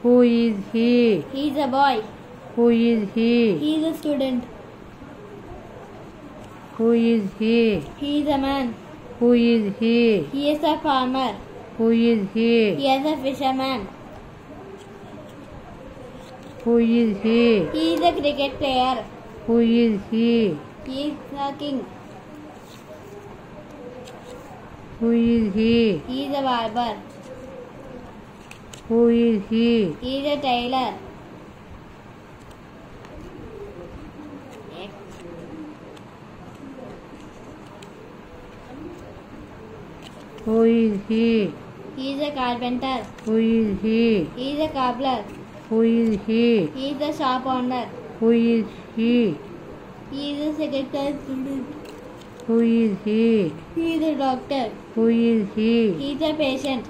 Who is he? He is a boy. Who is he? He is a student. Who is he? He is a man. Who is he? He is a farmer. Who is he? He is a fisherman. Who is he? He is a cricket player. Who is he? He is a king. Who is he? He is a barber. Who is he? He is a tailor. Who is he? He is a carpenter. Who is he? He is a cobbler. Who is he? He is a shop owner. Who is he? He is a second class student. Who is he? He is a doctor. Who is he? He is a patient.